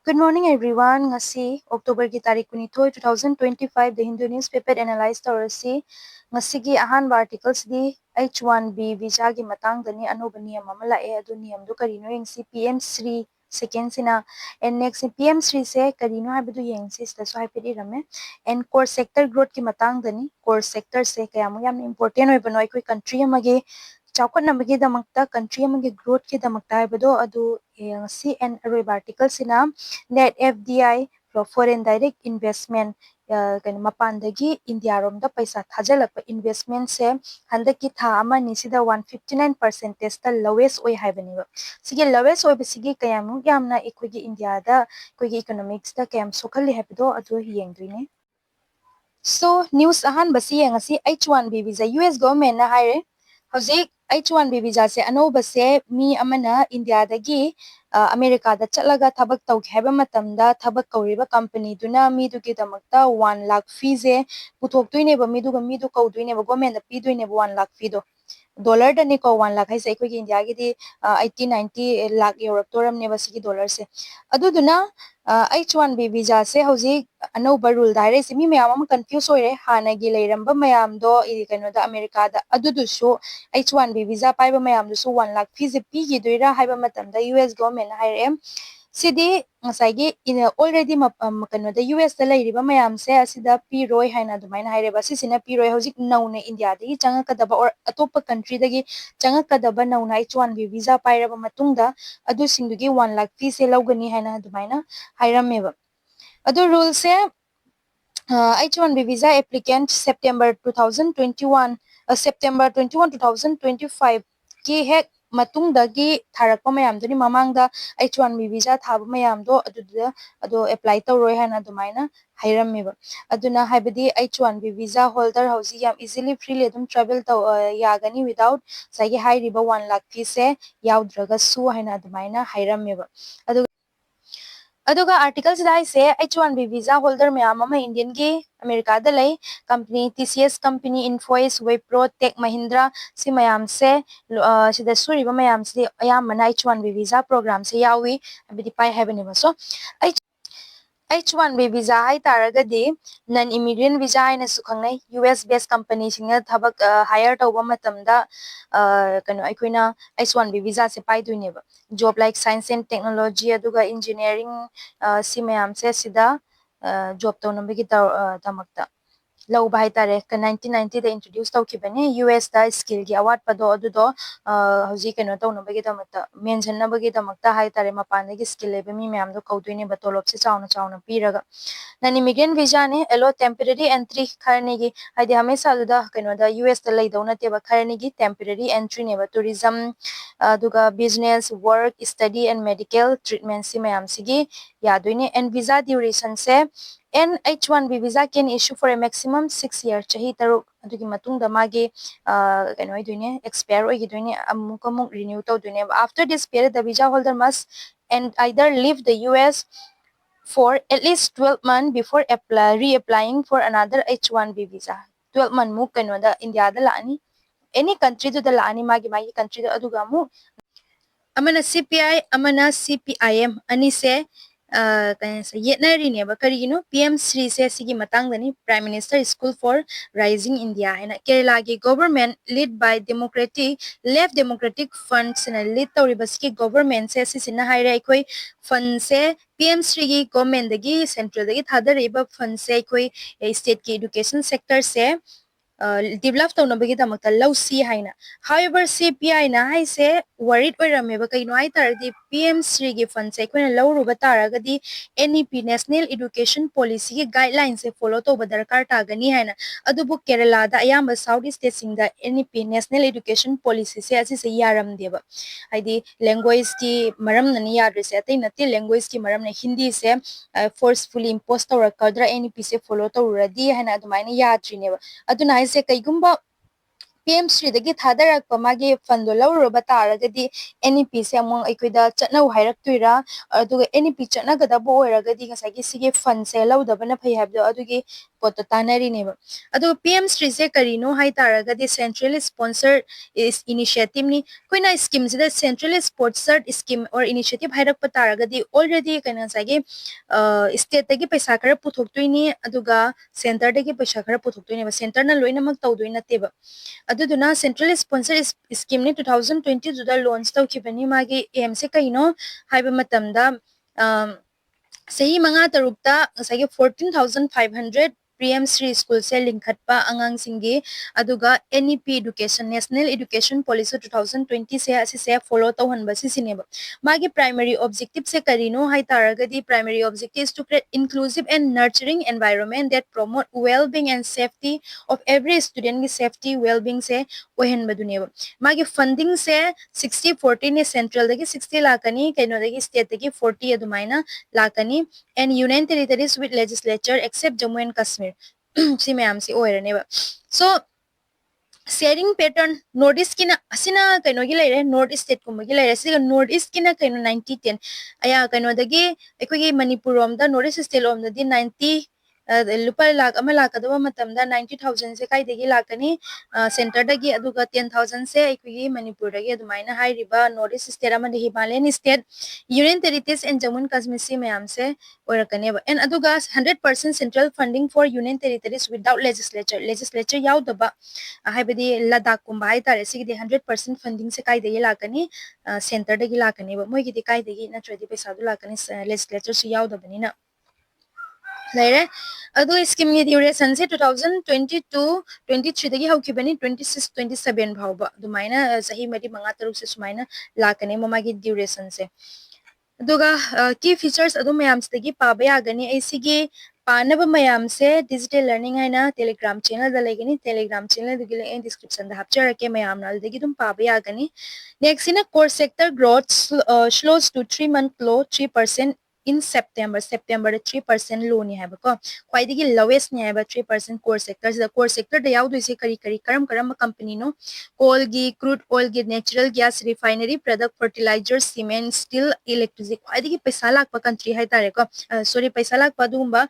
Good morning everyone. Ngasi October ki tarik 22, 2025 The Hindu newspaper analyze tawrasi. Ngasi gi ahan articles di H1B visa gi matang dani anuba niyam ama lae adu niyam do karino yung si PM Sri second sina and next PM Sri se karino habidu yung si sta so haipidi rame and core sector growth ki matang dani core sector se kaya mo yam important oi banoy koi country amage ꯆꯥꯎꯈꯠꯅꯕꯒꯤꯗꯃꯛꯇ country amagi growth ꯀꯤꯗꯃꯛꯇ ꯍꯥꯏꯕꯗꯣ ꯑꯗꯨ ꯉꯁꯤ and ꯑꯔꯣꯏꯕ article ꯁꯤꯅ net FDI foreign direct investment ꯀꯩꯅꯣ ꯃꯄꯥꯟꯗꯒꯤ ꯏꯟꯗꯤꯌꯥꯔꯣꯝꯗ ꯄꯩꯁꯥ ꯊꯥꯖꯤꯜꯂꯛꯄ ꯏꯟꯚꯦꯁꯃꯦꯟꯁꯦ ꯍꯟꯗꯛꯀꯤ ꯊꯥ ꯑꯃꯅꯤꯁꯤꯗ 159%ꯇ ꯂꯣꯋꯦꯁ ꯑꯣꯏ ꯍꯥꯏꯕꯅꯦꯕ ꯁꯤꯒꯤ ꯂꯣꯋꯦꯁ ꯑꯣꯏꯕꯁꯤꯒꯤ ꯀꯌꯥꯃꯨꯛ ꯌꯥꯝꯅ ꯑꯩꯈꯣꯏꯒꯤ ꯏꯟꯗꯤꯌꯥꯗ ꯑꯩꯈꯣꯏꯒꯤ ꯏꯀꯣꯅꯣꯃꯤꯛꯁꯇ ꯀꯌꯥꯝ ꯁꯣꯛꯍꯜꯂꯤ ꯍꯥꯏꯕꯗꯣ ꯑꯗꯨ ꯌꯦꯡꯗꯣꯏꯅꯦ So news ꯑꯍꯥꯟꯕꯁꯤ ꯌꯦꯡꯉꯁꯤ H1B visa US government ꯅ ꯍꯥꯏꯔꯦ ꯍꯧꯖꯤꯛ H1B visa ꯁꯦ ꯑꯅꯧꯕꯁꯦ ꯃꯤ ꯑꯃꯅ ꯏꯟꯗꯤꯌꯥꯗꯒꯤ ꯑꯃꯦꯔꯤꯀꯥꯗ ꯆꯠꯂꯒ ꯊꯕꯛ ꯇꯧꯒꯦ ꯍꯥꯏꯕ ꯃꯇꯝꯗ ꯊꯕꯛ ꯀꯧꯔꯤꯕ ꯀꯝꯄꯅꯤꯗꯨꯅ ꯃꯤꯗꯨꯒꯤꯗꯃꯛꯇ 1 lakh ꯐꯤꯁꯦ ꯄꯨꯊꯣꯛꯇꯣꯏꯅꯦꯕ ꯃꯤꯗꯨꯒ ꯃꯤꯗꯨ ꯀꯧꯗꯣꯏꯅꯦꯕ ꯒꯣꯔꯃꯦꯟꯗ ꯄꯤꯗꯣꯏꯅꯦꯕ 1 lakh ꯐꯤꯗꯣ ꯗꯣꯂꯔꯗꯅꯤꯀꯣ 1 lakh ꯍꯥꯏꯁꯦ ꯑꯩꯈꯣꯏꯒꯤ ꯏꯟꯗꯤꯌꯥꯒꯤꯗꯤ 80-90 lakh ꯌꯧꯔꯛꯇꯣꯔꯝꯅꯦꯕ ꯁꯤꯒꯤ ꯗꯣꯂꯔꯁꯦ ꯑꯗꯨꯗꯨꯅ H1B visa ꯁꯦ ꯍꯧꯖꯤꯛ ꯑꯅꯧꯕ ꯔꯨꯜꯗ ꯍꯥꯏꯔꯛꯏꯁꯦ ꯃꯤ ꯃꯌꯥꯝ ꯑꯃ ꯀꯟꯐ꯭ꯌꯨꯁ ꯑꯣꯏꯔꯦ ꯍꯥꯟꯅꯒꯤ ꯂꯩꯔꯝꯕ ꯃꯌꯥꯝꯗꯣ ꯀꯩꯅꯣꯗ ꯑꯃꯦꯔꯤꯀꯥꯗ ꯑꯗꯨꯗꯨꯁꯨ H1B visa ꯄꯥꯏꯕ ꯃꯌꯥꯝꯗꯨꯁꯨ 1 lakh ꯐꯤꯁꯦ ꯄꯤꯈꯤꯗꯣꯏꯔꯥ ꯍꯥꯏꯕ ꯃꯇꯝꯗ US ꯒꯣꯔꯃꯦꯟꯅ ꯍꯥꯏꯔꯛꯑꯦ ꯁꯤꯗꯤ ꯉꯁꯥꯏꯒꯤ ꯑꯣꯜꯔꯦꯗꯤ ꯀꯩꯅꯣꯗ USꯇ ꯂꯩꯔꯤꯕ ꯃꯌꯥꯝꯁꯦ ꯑꯁꯤꯗ ꯄꯤꯔꯣꯏ ꯍꯥꯏꯅ ꯑꯗꯨꯃꯥꯏꯅ ꯍꯥꯏꯔꯦꯕ ꯁꯤꯁꯤꯅ ꯄꯤꯔꯣꯏ ꯍꯧꯖꯤꯛ ꯅꯧꯅ ꯏꯟꯗꯤꯌꯥꯗꯒꯤ ꯆꯪꯉꯛꯀꯗꯕ ꯑꯣꯔ ꯑꯇꯣꯞꯄ ꯀꯟꯇ꯭ꯔꯤꯗꯒꯤ ꯆꯪꯉꯛꯀꯗꯕ ꯅꯧꯅ H1B visa ꯄꯥꯏꯔꯕ ꯃꯇꯨꯡꯗ ꯑꯗꯨꯁꯤꯡꯗꯨꯒꯤ 1 lakh ꯐꯤꯁꯦ ꯂꯧꯒꯅꯤ ꯍꯥꯏꯅ ꯑꯗꯨꯃꯥꯏꯅ ꯍꯥꯏꯔꯝꯃꯦꯕ ꯑꯗꯨ ꯔꯨꯜꯁꯦ H1B visa applicant September 2021 September 21 2025 కి ꯍꯦꯛ ꯃꯇꯨꯡꯗꯒꯤ ꯊꯥꯔꯛꯄ ꯃꯌꯥꯝꯗꯨꯅꯤ ꯃꯃꯥꯡꯗ H1B visa ꯊꯥꯕ ꯃꯌꯥꯝꯗꯣ ꯑꯗꯨꯗ ꯑꯗꯣ ꯑꯦꯄ꯭ꯂꯥꯏ ꯇꯧꯔꯣꯏ ꯍꯥꯏꯅ ꯑꯗꯨꯃꯥꯏꯅ ꯍꯥꯏꯔꯝꯃꯦꯕ ꯑꯗꯨꯅ ꯍꯥꯏꯕꯗꯤ H1B visa holder ꯍꯧꯖꯤꯛ ꯌꯥꯝ easily freely ꯑꯗꯨꯝ travel ꯌꯥꯒꯅꯤ without ꯉꯁꯥꯏꯒꯤ ꯍꯥꯏꯔꯤꯕ 1 lakh ꯐꯤꯁꯦ ꯌꯥꯎꯗ꯭ꯔꯒꯁꯨ ꯍꯥꯏꯅ ꯑꯗꯨꯃꯥꯏꯅ ꯍꯥꯏꯔꯝꯃꯦꯕ ꯑꯗꯨꯒ ꯑꯥꯔꯇꯤꯀꯜꯁꯤꯗ ꯍꯥꯏꯁꯦ H1B visa holder ꯃꯌꯥꯝ ꯑꯃ ꯏꯟꯗꯤꯌꯟꯒꯤ ꯑꯃꯦꯔꯤꯀꯥꯗ ꯂꯩ ꯀꯝꯄꯅꯤ TCS ꯀꯝꯄꯅꯤ ꯏꯟꯐꯣꯏꯁ ꯋꯤꯄ꯭ꯔꯣ ꯇꯦꯛ ꯃꯍꯤꯟꯗ꯭ꯔꯥ ꯁꯤ ꯃꯌꯥꯝꯁꯦ ꯁꯤꯗ ꯁꯨꯔꯤꯕ ꯃꯌꯥꯝꯁꯤꯗꯤ ꯑꯌꯥꯝꯕꯅ H1B visa ꯄ꯭ꯔꯣꯒ꯭ꯔꯥꯝꯁꯦ ꯌꯥꯎꯏ ꯍꯥꯏꯕꯗꯤ ꯄꯥꯏ ꯍꯥꯏꯕꯅꯦꯕ ꯁꯣ H1B visa ꯍꯥꯏꯇꯥꯔꯒꯗꯤ ꯅꯟ ꯏꯃꯤꯒ꯭ꯔꯦꯟ visa ꯍꯥꯏꯅꯁꯨ ꯈꯪꯅꯩ US based ꯀꯝꯄꯅꯤꯁꯤꯡꯅ ꯊꯕꯛ ꯍꯥꯌꯔ ꯇꯧꯕ ꯃꯇꯝꯗ ꯀꯩꯅꯣ ꯑꯩꯈꯣꯏꯅ H1B visa say ꯄꯥꯏꯗꯣꯏꯅꯦꯕ job like science and technology ꯑꯗꯨꯒ engineering ꯁꯤ ꯃꯌꯥꯝꯁꯦ ꯁꯤꯗ job ꯇꯧꯅꯕꯒꯤ ꯗꯃꯛꯇ ꯂꯧꯕ ꯍꯥꯏꯇꯥꯔꯦ 1990ꯗ introduce ꯇꯧꯈꯤꯕꯅꯤ USꯗ ꯁ꯭ꯀꯤꯜꯒꯤ ꯑꯋꯥꯠꯄꯗꯣ ꯑꯗꯨꯗꯣ ꯍꯧꯖꯤꯛ ꯀꯩꯅꯣ ꯇꯧꯅꯕꯒꯤꯗꯃꯛꯇ ꯃꯦꯟꯁꯤꯟꯅꯕꯒꯤꯗꯃꯛꯇ ꯍꯥꯏꯇꯥꯔꯦ ꯃꯄꯥꯟꯗꯒꯤ ꯁ꯭ꯀꯤꯜ ꯂꯩꯕ ꯃꯤ ꯃꯌꯥꯝꯗꯣ ꯀꯧꯗꯣꯏꯅꯦꯕ ꯇꯣꯂꯣꯞꯁꯦ ꯆꯥꯎꯅ ꯆꯥꯎꯅ ꯄꯤꯔꯒ ꯅꯟ ꯏꯃꯤꯒ꯭ꯔꯦꯟ ꯚꯤꯖꯥꯅꯦ ꯑꯦꯂꯣ ꯇꯦꯝꯄꯔꯔꯤ ꯑꯦꯟꯇ꯭ꯔꯤ ꯈꯔꯅꯤꯒꯤ ꯍꯥꯏꯗꯤ ꯍꯃꯦꯁꯥ ꯑꯗꯨꯗ ꯀꯩꯅꯣꯗ USꯇ ꯂꯩꯗꯧ ꯅꯠꯇꯦꯕ ꯈꯔꯅꯤꯒꯤ ꯇꯦꯝꯄꯔꯔꯤ ꯑꯦꯟꯇ꯭ꯔꯤꯅꯦꯕ ꯇꯨꯔꯤꯖꯝ ꯑꯗꯨꯒ business work study and medical treatment ꯁꯤ ꯃꯌꯥꯝꯁꯤꯒꯤ ꯌꯥꯗꯣꯏꯅꯦ ꯑꯦꯟ ꯚꯤꯖꯥ ꯗ꯭ꯌꯨꯔꯦꯁꯟꯁꯦ and H1B visa can issue for a maximum 6 years ꯆꯍꯤ 6 ꯑꯗꯨꯒꯤ ꯃꯇꯨꯡꯗ ꯃꯥꯒꯤ ꯀꯩꯅꯣ ꯑꯣꯏꯗꯣꯏꯅꯦ ꯑꯦꯛꯁꯄꯥꯌꯔ ꯑꯣꯏꯈꯤꯗꯣꯏꯅꯦ ꯑꯃꯨꯛ ꯔꯤꯅ꯭ꯌꯨ ꯇꯧꯗꯣꯏꯅꯦꯕ after this period the visa holder must and either leave the US for at least 12 months before reapplying for another H1B visa 12 month ꯃꯨꯛ ꯀꯩꯅꯣꯗ ꯏꯟꯗꯤꯌꯥꯗ ꯂꯥꯛꯑꯅꯤ any country ꯗꯨꯗ ꯂꯥꯛꯑꯅꯤ ꯃꯥꯒꯤ country ꯗ ꯑꯗꯨꯒ ꯑꯃꯨꯛ ꯑꯃꯅ CPI ꯑꯃꯅ CPIM ꯑꯅꯤꯁꯦ ꯌꯦꯠꯅꯔꯤꯅꯦꯕ ꯀꯔꯤꯒꯤꯅꯣ PM Sri ꯁꯦ ꯁꯤꯒꯤ ꯃꯇꯥꯡꯗꯅꯤ Prime Minister School for Rising India ꯍꯥꯏꯅ ꯀꯦꯔꯂꯥꯒꯤ ꯒꯣꯚꯔꯟꯃꯦꯟꯠ ꯂꯤꯗ ꯕꯥꯏ ꯂꯦꯐ ꯗꯦꯃꯣꯀ꯭ꯔꯦꯇꯤꯛ ꯐꯟꯁꯅ ꯂꯤꯗ ꯇꯧꯔꯤꯕꯁꯤꯒꯤ ꯒꯣꯚꯔꯟꯃꯦꯟꯠꯁꯦ ꯁꯤꯁꯤꯅ ꯍꯥꯏꯔꯦ ꯑꯩꯈꯣꯏ ꯐꯟꯁꯦ PM Sriꯒꯤ ꯒꯣꯚꯔꯟꯃꯦꯟꯠꯗꯒꯤ ꯁꯦꯟꯇ꯭ꯔꯦꯜꯗꯒꯤ ꯊꯥꯗꯔꯛꯏꯕ ꯐꯟꯁꯦ ꯑꯩꯈꯣꯏ ꯁ꯭ꯇꯦꯠꯀꯤ ꯏꯗꯨꯀꯦꯁꯟ ꯁꯦꯛꯇꯔꯁꯦ ꯗꯤꯚꯦꯂꯞ ꯇꯧꯅꯕꯒꯤꯗꯃꯛꯇ ꯂꯧꯁꯤ ꯍꯥꯏꯅ however CPI ꯅ ꯍꯥꯏꯁꯦ worried ꯑꯣꯏꯔꯝꯃꯦꯕ ꯀꯩꯅꯣ ꯍꯥꯏꯇꯥꯔꯗꯤ PM Sriꯒꯤ ꯐꯟꯁꯦ ꯑꯩꯈꯣꯏꯅ ꯂꯧꯔꯨꯕ ꯇꯥꯔꯒꯗꯤ NEP ꯅꯦꯁꯅꯦꯜ ꯏꯗꯨꯀꯦꯁꯟ ꯄꯣꯂꯤꯁꯤꯒꯤ ꯒꯥꯏꯗꯂꯥꯏꯟꯁꯦ ꯐꯣꯂꯣ ꯇꯧꯕ ꯗꯔꯀꯥꯔ ꯇꯥꯒꯅꯤ ꯍꯥꯏꯅ ꯑꯗꯨꯕꯨ ꯀꯦꯔꯂꯥꯗ ꯑꯌꯥꯝꯕ ꯁꯥꯎꯠ ꯁ꯭ꯇꯦꯠꯁꯤꯡꯗ NEP ꯅꯦꯁꯅꯦꯜ ꯏꯗꯨꯀꯦꯁꯟ ꯄꯣꯂꯤꯁꯤꯁꯦ ꯑꯁꯤꯁꯦ ꯌꯥꯔꯝꯗꯦꯕ ꯍꯥꯏꯗꯤ ꯂꯦꯡꯒ꯭ꯋꯦꯖꯀꯤ ꯃꯔꯝꯅꯅꯤ ꯌꯥꯗ꯭ꯔꯤꯁꯦ ꯑꯇꯩ ꯅꯠꯇꯦ ꯂꯦꯡꯒ꯭ꯋꯦꯖꯀꯤ ꯃꯔꯝꯅ ꯍꯤꯟꯗꯤꯁꯦ ꯐꯣꯔꯁꯐꯨꯜꯂꯤ ꯏꯝꯄꯣꯁ ꯇꯧꯔꯛꯀꯗ꯭ꯔꯥ NEPꯁꯦ ꯐꯣꯂꯣ ꯇꯧꯔꯨꯔꯗꯤ ꯍꯥꯏꯅ ꯑꯗꯨꯃꯥꯏꯅ ꯌꯥꯗ꯭ꯔꯤꯅꯦꯕ ꯑꯗꯨꯅ ꯍꯥꯏꯁꯦ ꯀꯩꯒꯨꯝꯕ PM Sriꯗꯒꯤ ꯊꯥꯗꯔꯛꯄ ꯃꯥꯒꯤ ꯐꯟꯗꯣ ꯂꯧꯔꯨꯔꯕ ꯇꯥꯔꯒꯗꯤ NEPꯁꯦ ꯑꯃꯨꯛ ꯑꯩꯈꯣꯏꯗ ꯆꯠꯅꯧ ꯍꯥꯏꯔꯛꯇꯣꯏꯔꯥ ꯑꯗꯨꯒ NEP ꯆꯠꯅꯒꯗꯕ ꯑꯣꯏꯔꯒꯗꯤ ꯉꯁꯥꯏꯒꯤ ꯁꯤꯒꯤ ꯐꯟꯁꯦ ꯂꯧꯗꯕꯅ ꯐꯩ ꯍꯥꯏꯕꯗꯣ ꯑꯗꯨꯒꯤ poto tanari neba ado PM Shri se karino hai taraga di centrally sponsored is initiative ni koina scheme sida centrally sponsored scheme or initiative hairak pataraga di already kana sage state tagi paisa khara puthoktoini aduga center tagi paisa khara puthoktoini ba center na loina mak tawdoina teba aduduna central sponsored scheme ni 2020 juda launch tawkibani magi aim se kaino haiba matamda sahi manga tarukta sagi 14500 PM Sri School se linkhatpa angang singi aduga NEP Education National Education Policy 2020 se asi se follow tawhanba si sineba magi primary objective se karino hai taragadi primary objective is to create inclusive and nurturing environment that promote well-being and safety of every student ki safety well-being se ohen baduneba magi funding se 60-40 ne central dagi 60 lakani kaino dagi state dagi 40 adumaina lakani and union territories with legislature except Jammu and Kashmir si mayam si oiraneba so sharing pattern northeast kina asina kaino gi leire northeast state ko gi leire siga northeast kina kaino 90-10 aya kaino dagi ekoi manipur rom da northeast state rom da di 90 lupa lakh ama lakadaba matamda 90000 se kai degi lakani center dagi aduga 10000 se ekoi manipur dagi adumaina hai riba northeast state ama de himalayan state union territories and Jammu and Kashmir si mayam se oirakane and aduga 100% central funding for union territories without legislature yaudaba haibadi Ladakh kumba hai tare sigidi 100% funding se kai degi lakani center degi lakani ba moi gidi kai degi na tradi paisa du lakani legislature su yaudabani na laire adu scheme ni duration se 2022-23 dagi haukibani 26-27 bhauba dumaina sahi mari manga taruk se sumaina lakani mamagi duration se aduga key features adu mayam stagi paba yagani aisigi panaba mayam se digital learning haina telegram channel da legani telegram channel dugi le description da hapcharake mayam nal dagi dum paba yagani next in a core sector growth slows to 3-month low 3% in September 3% low ni haiba ko khwaidigi lowest ni haiba 3% core sector da yaudu ise kari karam company no coal gi crude oil gi natural gas refinery product fertilizer cement steel electricity khwaidigi paisa lakpa country hai tare ko sorry paisa lakpa dumba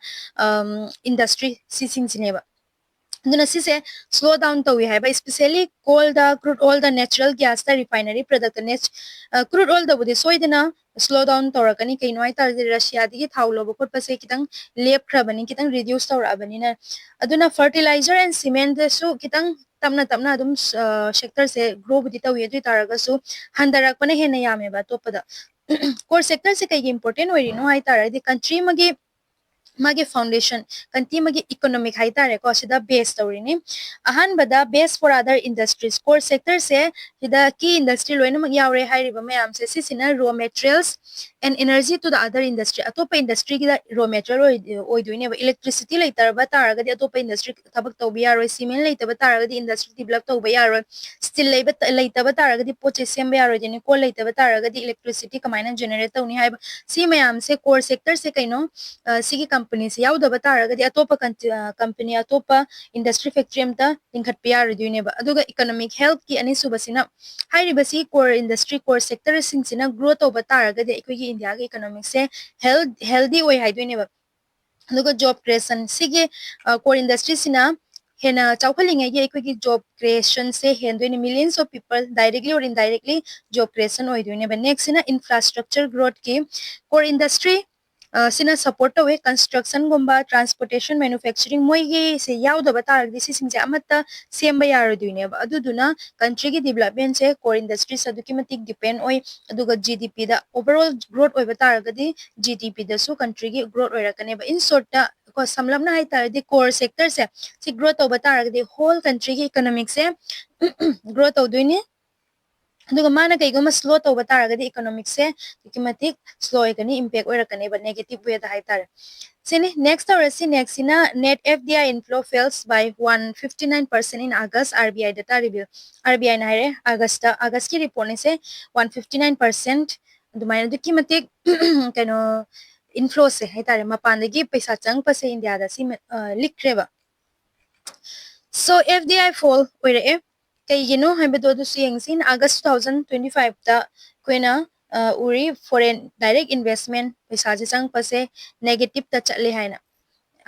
industry si sing sineba aduna sise slow down tawi haiba especially coal da crude oil da natural gas da refinery product crude oil da budi soidina slow down tawrakani kaino ai tar Russia digi thaulo bokot pase kitang lep khrabani kitang reduce tawrabani na aduna fertilizer and cement da su kitang tamna adum sector se grow budi tawi adu taraga su handarakpana hena yame ba topada core sector se kai important oi no ai tar di country magi foundation kanti magi economic hai tare ko sida base tawrini ahan bada base for other industries core sector se sida key industry loina mag yaure hai riba mayam se sisina raw materials and energy to the other industry atopa industry gi raw material oi duine ba electricity leitar ba taraga di atopa industry thabak tawbi yaroi cement leitar ba taraga di industry develop tawba yaroi steel leitar ba taraga di poche semba yaroi jeni ko leitar ba taraga di electricity kamaina generate tawni hai si mayam se core sector se kaino sigi company se yaudaba taragadi atopa company atopa industry factory amta linkhatpa yaradune ba aduga economic health ki ani subasina hairibasi core industry core sector singsina growth over taragadi ekogi india ga economic se healthy oi haidune ba aduga job creation sigi core industry sina hena chawkhalinga ye ekogi job creation se hendoine millions of people directly or indirectly job creation oi doine ba next ina infrastructure growth ki core industry sina support away construction gumba transportation manufacturing moigi se yaudaba taragdi si singje amata semba yaroduine ba aduduna country gi development se core industries adukimatik depend oi aduga GDP da overall growth oi bataragadi GDP da su country gi growth oi rakane ba in short ta ko samlamna hai taradi core sector se si growth oi bataragadi whole country gi economic se growth oduine aduga mana kaigoma slow tawba taragadi economic se kimatik slow ekani impact oirakane ba negative way da hai tar sini next or see next ina net FDI inflow falls by 159% in August RBI data reveal RBI na hai August ki report ne se 159% adumaina du kimatik kano inflow se hai tar mapandagi paisa chang pa se India da si likreba so FDI fall oire kaigino habedo du siyengsin August 2025 ta koina uri foreign direct investment paisa je chang pase negative ta chatle haina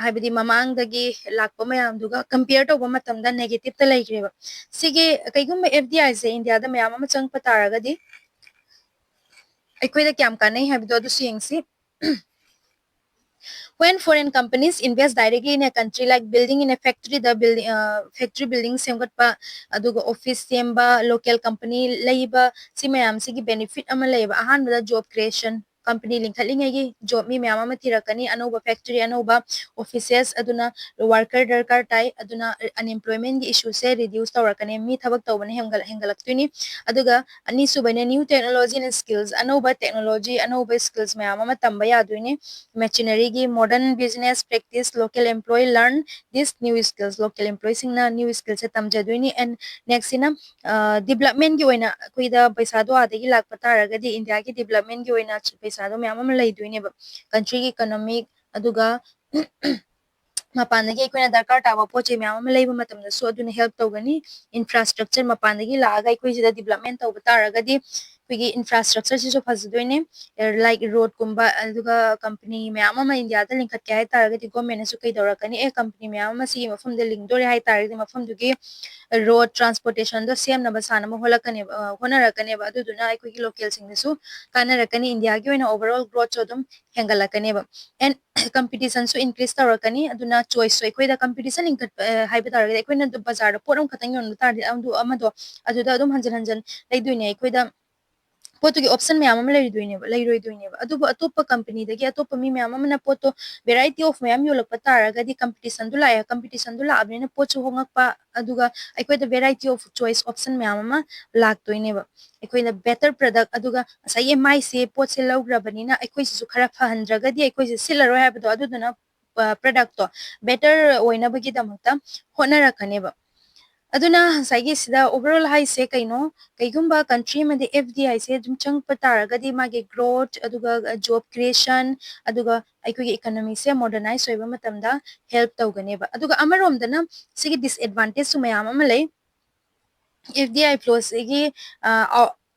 हाइबदी ममांगदगी लाकपा मयामदुगा compare तौबा मतमदा negative ता लेग्रेबा सिगे कईगुम FDI से India दा मयाम अमा चंग पतारगदी अखोइदा क्याम कानै हाइबदो अदु सियंगसी when foreign companies invest directly in a country like building in a factory the building factory building semgatpa aduga office semba local company leiba si mayam sigi benefit ama leiba ahan da job creation company linkhalingai gi job mi mayam ama thirakani anoba factory anoba offices aduna worker darkar tai aduna unemployment gi issue se reduce tawrakani mi thabak tawbane hengalaktuni aduga ani subane new technology and skills anoba technology anoba skills mayam ama tamba yaduini machinery gi modern business practice local employee learn these new skills local employees singna new skills se tamjaduini and next ina development gi oina kuida paisa do adegi lakpa taragadi india gi development gi oina paisa do myam ama leiduini ba country gi economic aduga mapandagi aikoina darkar tawa poche myam ama leiba matamda so aduna help tawgani infrastructure mapandagi laaga aikoi sida development tawba taragadi kuigi infrastructure siso fajadoine like road kumba aduga company myam ama india da linkat kya hai taragadi government su kai dawrakani e company myam ama si mafam da link dore hai taragadi mafam dugi road transportation do same na basana mo holakani honarakani ba aduduna aikoi local singnesu kanarakani india gi oina overall growth chodum hengalakani ba and competition so increase tawrakani aduna choice so aikoi da competition inkat haiba taragadi aikoi na bazar da poram khatang yon tardi amdu amado aduda adum hanjan hanjan leiduine aikoi da potugi option myam ama leiroiduine adubu atopa company dagi atopa mi myam ama na poto variety of myam yolakpa taragadi competition du la abina pochu hongakpa aduga aikoi da variety of choice option myam ama laktoine ba aikoi na better product aduga asai mai se pot se laugrabanina aikoi su khara phahandragadi aikoi se silaro habdo aduduna product to better oina bagi damakta honara rakane ba aduna saigi sida overall high se kaino kaigumba country made fdi se jum chang pataragadi mage growth aduga job creation aduga aikoi economy se modernize hoiba matamda help tawgane ba aduga amarom dana sigi disadvantage su mayam amalai FDI flows igi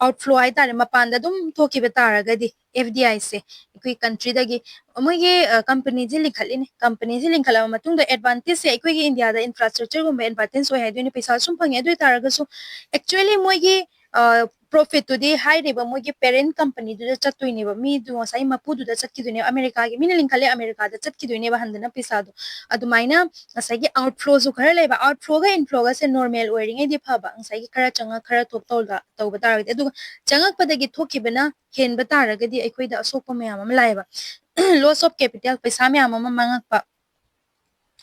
outflow hai tare mapanda dum thoki betaragadi FDI se ikui country dagi moigi company ji likhalin company ji linkhala matung da advantage se ikui India da infrastructure gum advantage so hai duni paisa sum phange du taraga so actually moigi profit to di high reba moigi parent company du chattuini ba mi du sai mapu du da chatki duni america gi min linkhale america da chatki duni ba handana paisa du adumaina sai gi outflow su khara leba outflow ga inflow ga se normal wearing di phaba sai gi khara changa khara thok tawda tawba taragadi adu changak padagi thokibana hen ba taragadi aikoi da asokpa mayam am laiba loss of capital paisa mayam am mangakpa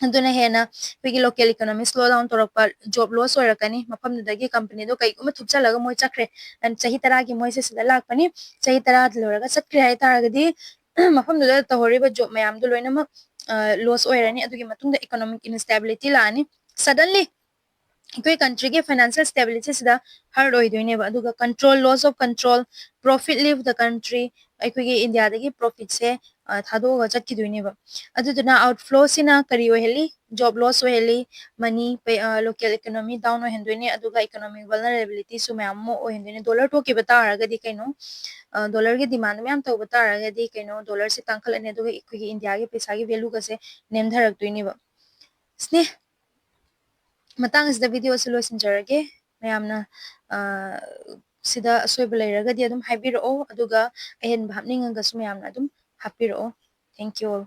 aduna hena pigi local economy slow down torakpa job loss oirakani mafam dagi company do kai kuma thupchalaga moi chakre and chahi tara gi moi se sida lakpani chahi tara loraga chakre hai taragadi mafam da tahoriba job mayam do loina ma loss oirani adugi matungda economic instability lani suddenly koi country ge financial stability sida hard oidoine ba aduga control loss of control profit leave the country aikoi ge india dagi profit se thado ga chakki doine ba aduduna outflow sina kari oheli job loss oheli money local economy down ohendoine aduga economic vulnerability su mayam mo ohendoine dollar to ki bata araga di kaino dollar ge demand mayam to bata araga di kaino dollar se tangkhalane aduga ikoi ge india ge paisa ge value ga se nemdharak doine ba sne matang is the video se loisinjarage mayamna sida asoiba leiragadi adum haibiro aduga ahen bhapninga ga su mayamna adum hapiro thank you all